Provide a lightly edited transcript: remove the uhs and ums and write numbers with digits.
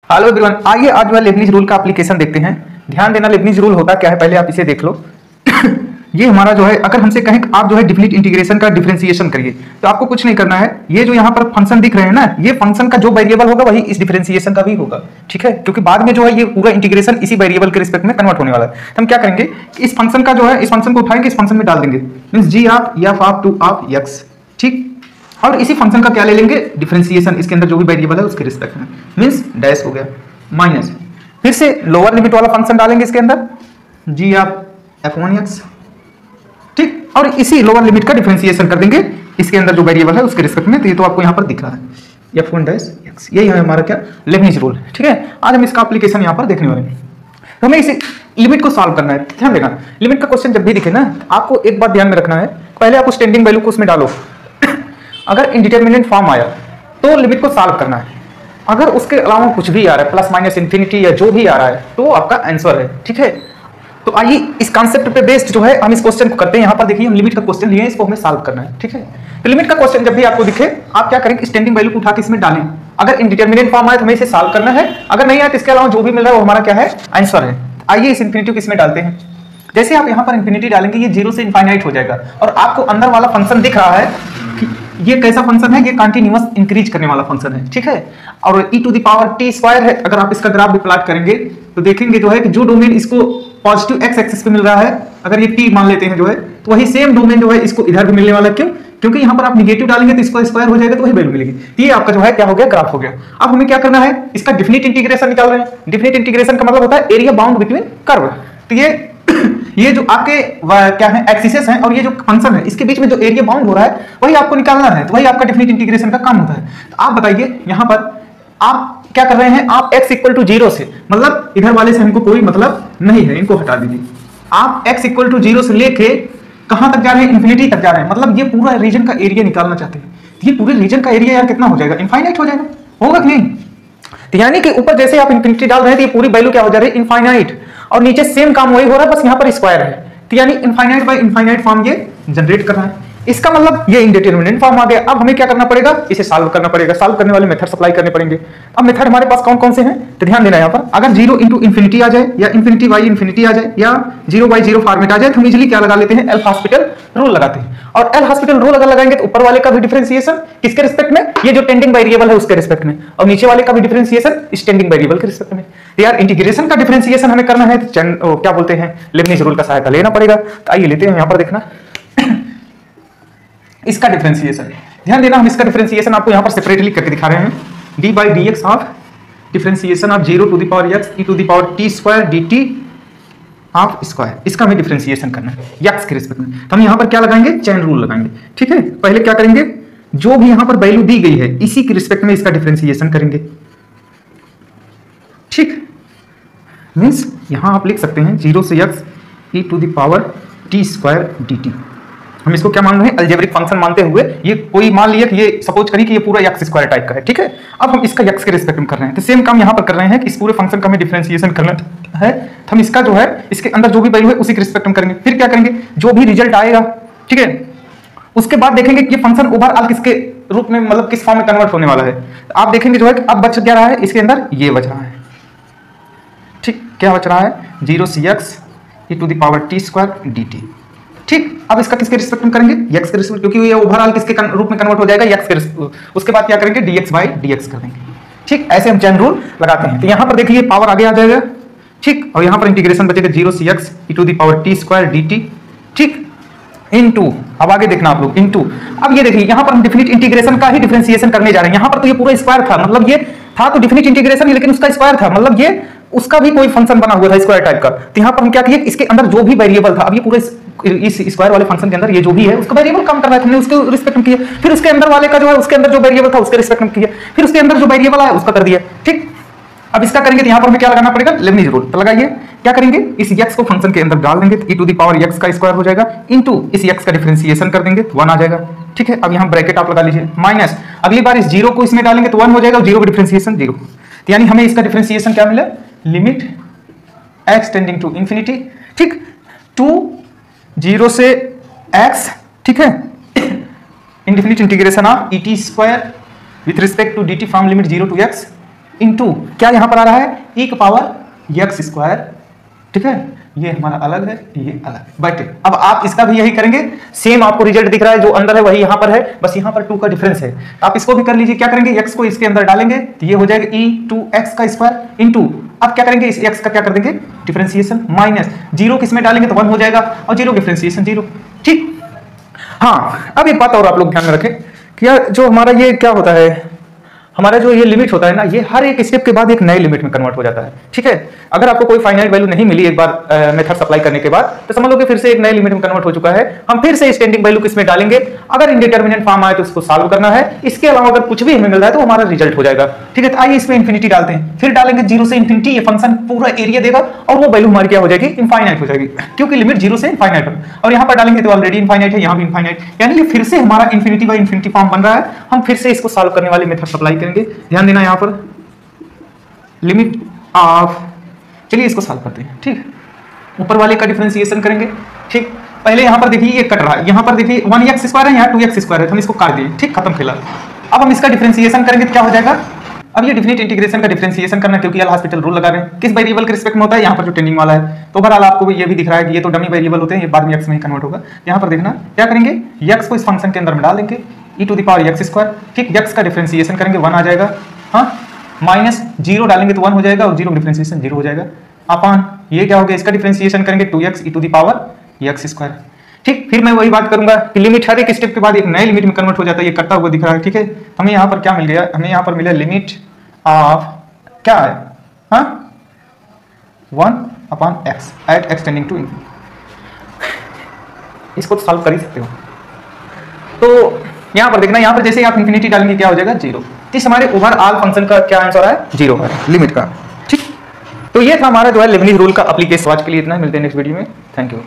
Hello everyone, आइए आज वाला लेबनीज रूल का एप्लीकेशन देखते हैं। ध्यान देना, लेबनीज रूल होता क्या है पहले आप इसे देख लो। ये हमारा जो है, अगर हमसे कहें कि आप जो है डिफिनिट इंटीग्रेशन का डिफरेंशिएशन करिए तो आपको कुछ नहीं करना है। ये जो यहाँ पर फंक्शन दिख रहे हैं ना, ये फंक्शन का जो वेरिएबल होगा वही इस डिफरेंशिएशन का भी होगा, ठीक है। क्योंकि बाद में जो है ये पूरा इंटीग्रेशन इसी वेरिएबल के रिस्पेक्ट में कन्वर्ट होने वाला है। तो हम क्या करेंगे कि इस फंक्शन का जो है, इस फंक्शन को उठाएंगे, इस फंक्शन में डाल देंगे, means g of f of two of x, ठीक। और इसी फंक्शन का क्या ले लेंगे, डिफरेंशिएशन, इसके अंदर जो भी वेरिएबल है उसके रिस्पेक्ट में, मींस डैश हो गया माइनस, फिर से लोअर लिमिट वाला फंक्शन डालेंगे इसके अंदर, जी ऑफ f1x, ठीक। और इसी लोअर लिमिट का डिफरेंशिएशन कर देंगे इसके अंदर जो वेरिएबल है उसके रिस्पेक्ट में। तो ये तो आपको यहाँ पर दिख रहा है f1-x, यही है हमारा क्या लेबनीज रूल, ठीक है। आज हम इसका एप्लीकेशन यहाँ पर देखने वाले हैं। तो हमें इसी लिमिट को सॉल्व करना है। ध्यान देना, लिमिट का क्वेश्चन जब भी दिखे ना, आपको एक बात ध्यान में रखना है, पहले आप स्टैंडिंग वैल्यू को उसमें डालो। अगर इंडिटरमिनेट फॉर्म आया तो लिमिट को सॉल्व करना है। अगर उसके अलावा कुछ भी आ रहा है, प्लस माइनस इन्फिनिटी या जो भी आ रहा है, तो आपका आंसर है, ठीक है। तो आइए इस कॉन्सेप्ट पे बेस्ड जो है हम इस क्वेश्चन को करते हैं। यहाँ पर देखिए हम लिमिट का क्वेश्चन लिए, इसको हमें सॉल्व करना है, ठीक है। तो लिमिट का क्वेश्चन जब भी आपको दिखे, आप क्या करेंगे, स्टैंडिंग वैल्यू को उठा के इसमें डालें। अगर इंडिटरमिनेट फॉर्म आए तो हमें इसे सॉल्व करना है, अगर नहीं आए तो इसके अलावा जो भी मिल रहा है वो हमारा क्या है, आंसर है। आइए इस इन्फिनिटी को इसमें डालते हैं। जैसे आप यहाँ पर इन्फिनिटी डालेंगे, ये 0 से इनफाइनाइट हो जाएगा और आपको अंदर वाला फंक्शन दिख रहा है कि ये कैसा फंक्शन है, ये कंटीन्यूअस इंक्रीज करने वाला फंक्शन है, ठीक है। और e to the power t square है। अगर आप इसका ग्राफ भी प्लॉट करेंगे तो देखेंगे जो है कि जो डोमेन इसको पॉजिटिव x एक्सिस पे मिल रहा है, अगर ये t मान लेते हैं जो है, तो वही सेम डोमेन जो है इसको इधर भी मिलने वाला है। क्यों? क्योंकि यहाँ पर आप निगेटिव डालेंगे तो इसको स्क्वायर हो जाएगा, तो वही वैल्यू मिलेगी। तो ये आपका जो है क्या हो गया, ग्राफ हो गया। अब हमें क्या करना है, इसका डिफिनिट इंटीग्रेशन निकाल रहे हैं। डिफिनिट इंटीग्रेशन का मतलब होता है एरिया बाउंड बिटवीन कर्व। तो ये जो आपके क्या है, एक्सिसेस हैं, और ये जो फंक्शन है, इसके बीच में जो एरिया बाउंड हो रहा है वही आपको निकालना है। तो वही आपका डिफिनिट इंटीग्रेशन का काम होता है। तो आप बताइए यहाँ पर आप क्या कर रहे हैं, आप x इक्वल टू 0 से, मतलब इधर वाले से हमको कोई मतलब नहीं है, इनको हटा दीजिए। आप x इक्वल टू 0 से लेके कहां तक जा रहे हैं, इन्फिनिटी तक जा रहे हैं। मतलब ये पूरा रीजन का एरिया निकालना चाहते हैं। ये पूरे रीजन का एरिया यार कितना हो जाएगा, इनफाइनाइट हो जाएगा, होगा कि नहीं। तो यानी कि ऊपर जैसे आप इन्फिनिटी डाल रहे हैं तो ये पूरी वैल्यू क्या हो जा रही है, इनफाइनाइट, और नीचे सेम काम वही हो रहा है, बस यहाँ पर स्क्वायर है। तो यानी इनफाइनाइट बाय इनफाइनाइट फॉर्म ये जनरेट कर रहा है। इसका मतलब ये इंडिटरमिनेट फॉर्म आ गया। अब हमें क्या करना पड़ेगा, इसे सॉल्व करना पड़ेगा। सॉल्व करने वाले मेथड्स अप्लाई करने पड़ेंगे। अब मेथड हमारे पास कौन कौन से हैं, तो ध्यान देना यहाँ पर, अगर 0 इंटू इन्फिनिटी आ जाए, या इन्फिनिटी बाई इन्फिनिटी आ जाए, या 0 बाई 0 फॉर्मेट आ जाए, तो हम इजिली क्या लगा लेते हैं, एल हॉस्पिटल रूल लगाते हैं। और एल हॉस्पिटल रूल अगर लगाएंगे तो ऊपर वाले का भी डिफरेंशिएशन किसके रिस्पेक्ट में, ये जो टेंडिंग वेरिएबल है उसके रिस्पेक्ट में, और नीचे वाले का भी डिफरेंशिएशन स्टैंडिंग वेरिएबल के रिस्पेक्ट में। यार इंटीग्रेशन का डिफरेंशिएशन हमें करना है तो क्या बोलते हैं, लेबनीज रूल का सहायता लेना पड़ेगा। तो आइए लेते हैं यहाँ पर, देखना इसका डिफरेंशिएशन। ध्यान देना, हम इसका डिफरेंशिएशन आपको यहाँ पर सेपरेटली करके दिखा रहे हैं। D by d x of differentiation of 0 to the power x e to the power t square d t of square, इसका हमें डिफरेंशिएशन करना है एक्स के रिस्पेक्ट में। तो हम यहाँ पर क्या लगाएंगे, चेन रूल लगाएंगे, ठीक है। पहले क्या करेंगे, जो भी यहाँ पर वैल्यू दी गई है इसी के रिस्पेक्ट में इसका डिफरेंशिएशन करेंगे, ठीक। मीन्स यहाँ आप लिख सकते हैं 0 से x e to the power t square d t. हम इसको क्या मान रहे हैं, अलजेब्रिक फंक्शन मानते हुए। ये कोई मान लिया कि ये सपोज करिए कि ये पूरा एक्स स्क्वायर टाइप का है, ठीक है। अब हम इसका एक्स के रिस्पेक्ट में कर रहे हैं, तो सेम काम यहाँ पर कर रहे हैं कि इस पूरे फंक्शन का हमें डिफरेंशिएशन करना है। तो हम इसका जो है, इसके अंदर जो भी वैल्यू है उसी के रिस्पेक्ट में करेंगे। फिर क्या करेंगे, जो भी रिजल्ट आएगा, ठीक है, उसके बाद देखेंगे कि ये फंक्शन ओवरऑल किसके रूप में, मतलब किस फॉर्म में कन्वर्ट होने वाला है। तो आप देखेंगे जो है कि अब बच क्या रहा है, इसके अंदर ये बच रहा है, ठीक। क्या बच रहा है, 0 से x e to the power t square d t, ठीक। अब इसका किसके रिस्पेक्ट में करेंगे, एक्स के रिस्पेक्ट, क्योंकि ये ओवरऑल किसके रूप में कन्वर्ट हो जाएगा, एक्स के रिस्पेक्ट। उसके बाद क्या करेंगे, dx बाई dx कर देंगे, ठीक। ऐसे हम चेन रूल लगाते हैं। तो यहाँ पर देखिए पावर आगे आ जाएगा, ठीक। और यहाँ पर इंटीग्रेशन बचेगा 0 से x e to the power t square d t, ठीक, इनटू, अब आगे देखना आप लोग, इनटू। अब ये देखिए यहाँ पर हम डिफिनिट इंटीग्रेशन का ही डिफरेंशिएशन करने जा रहे हैं। यहाँ पर तो ये पूरा स्क्वायर था, मतलब ये था तो डिफिनिट इंटीग्रेशन, लेकिन उसका स्क्वायर था, मतलब ये उसका भी कोई फंक्शन बना हुआ था स्क्वायर टाइप का। तो यहाँ पर हम क्या किए, इसके अंदर जो भी वेरिएबल था, अब ये पूरे इस स्क्वायर वाले फंक्शन के अंदर ये जो भी है उसका वेरिएबल कम करना है, हमने उसके रिस्पेक्ट में किया। फिर उसके अंदर वाले का जो है, उसके अंदर जो वेरिएबल था उसके रिस्पेक्ट में किया। फिर उसके अंदर जो वेरिएबल आया उसका कर दिया, ठीक। अब इसका करेंगे तो यहाँ पर हमें क्या लगाना पड़ेगा, लेबनीज रूल। तो लगाइए, क्या करेंगे, इस x को फंक्शन के अंदर डाल देंगे, e to the power x का स्क्वायर हो जाएगा, इनटू इस x का डिफरेंशिएशन कर देंगे, 1 आ जाएगा, ठीक है। अब यहाँ ब्रैकेट आप लगा लीजिए, माइनस, अगली बार इस 0 को इसमें डालेंगे तो 1 हो जाएगा, और 0 का डिफरेंशिएशन 0। तो यानी हमें इसका डिफरेंशिएशन क्या मिला, limit x tending to infinity, ठीक, टू 0 से x, ठीक है, indefinite integration of e t square with respect to d t from limit 0 to x into क्या यहाँ पर आ रहा है e की पावर x स्क्वायर, ठीक है, ये हमारा अलग है, ये अलग है। बट अब आप इसका भी यही करेंगे, सेम आपको रिजल्ट दिख रहा है, जो अंदर है वही यहाँ पर है, बस यहाँ पर 2 का डिफरेंस है। आप इसको भी कर लीजिए, क्या करेंगे x को इसके अंदर डालेंगे तो ये हो जाएगा e2x का स्क्वायर इंटू, अब क्या करेंगे इस x का क्या कर देंगे डिफरेंशिएशन, माइनस 0 किसमें डालेंगे तो 1 हो जाएगा और 0 डिफरेंशिएशन 0, ठीक। हाँ, अब एक बात और आप लोग ध्यान में रखें कि यार जो हमारा ये क्या होता है, हमारा जो ये लिमिट होता है ना, ये हर एक स्टेप के बाद एक नए लिमिट में कन्वर्ट हो जाता है, ठीक है। अगर आपको कोई फाइनाइट वैल्यू नहीं मिली एक बार मेथड अप्लाई करने के बाद, तो समझ लो कि फिर से एक नए लिमिट में कन्वर्ट हो चुका है। हम फिर से स्टैंडिंग वैल्यू किसमें डालेंगे, अगर इंडिटरमिनेट फॉर्म आए तो उसको सॉल्व करना है, इसके अलावा अगर कुछ भी हमें मिल रहा है तो हमारा रिजल्ट हो जाएगा, ठीक है। तो आइए इसमें इन्फिनिटी डालते हैं, फिर डालेंगे 0 से इन्फिनिटी, ये फंक्शन पूरा एरिया देगा और वो वैल्यू हमारी क्या हो जाएगी इनफाइनाइट हो जाएगी, क्योंकि लिमिट 0 से इनफाइनाइट है। और यहाँ पर डालेंगे तो ऑलरेडी इनफाइनाइट है, यहाँ भी इनफाइनाइट, यानी कि फिर से हमारा इन्फिनिटी बाय इन्फिनिटी फॉर्म बन रहा है। हम फिर से इसको सॉल्व करने वाले मेथड अप्लाई करेंगे, ध्यान देना यहाँ पर लिमिट ऑफ, चलिए इसको सॉल्व करते हैं, ठीक। ऊपर वाले का डिफरेंशिएशन करेंगे, ठीक। पहले यहाँ पर देखिए ये कट रहा है, यहाँ पर देखिए 1x स्क्वायर है, यहाँ 2x स्क्वायर है, तो हम इसको काट दिए, ठीक, खत्म खेला। अब हम इसका डिफरेंशिएशन करेंगे तो क्या हो जाएगा, अब ये डिफिनिट इंटीग्रेशन का डिफरेंशिएशन करना, क्योंकि एल हॉस्पिटल रूल लगा रहे हैं, किस वेरिएबल के रिस्पेक्ट में होता है, यहाँ पर जो टेंडिंग वाला है। तो ओवरऑल आपको ये भी दिख रहा है कि ये तो डमी वेरिएबल होते हैं, ये बाद में x में ही कन्वर्ट होगा। यहाँ पर देखना क्या करेंगे, x को इस फंक्शन के अंदर में डाल देंगे e⁻x स्क्वायर, ठीक, x का डिफरेंशिएशन करेंगे 1 आ जाएगा, हाँ, माइनस 0 डालेंगे तो 1 हो जाएगा और 0 डिफरेंशिएशन 0 हो जाएगा, अपान ये क्या हो गया, इसका डिफरेंशिएशन करेंगे 2x e⁻x स्क्वायर, ठीक। फिर मैं वही बात करूंगा कि लिमिट हर एक स्टेप के बाद एक नए लिमिट में कन्वर्ट हो जाता है, ये करता हुआ दिख रहा है, ठीक है। हमें यहाँ पर क्या मिल गया, हमें यहाँ पर मिला लिमिट ऑफ क्या है, हाँ, 1/x at x tending to infinity. इसको तो सॉल्व कर ही सकते हो। तो यहाँ पर देखना, यहाँ पर जैसे आप इन्फिनिटी डालेंगे क्या हो जाएगा 0। इस हमारे ओवरऑल फंक्शन का क्या आंसर है 0 है लिमिट का, ठीक। तो ये था हमारा जो है लेबनीज रूल का एप्लीकेशन। आज के लिए इतना, मिलते हैं नेक्स्ट वीडियो में, थैंक यू।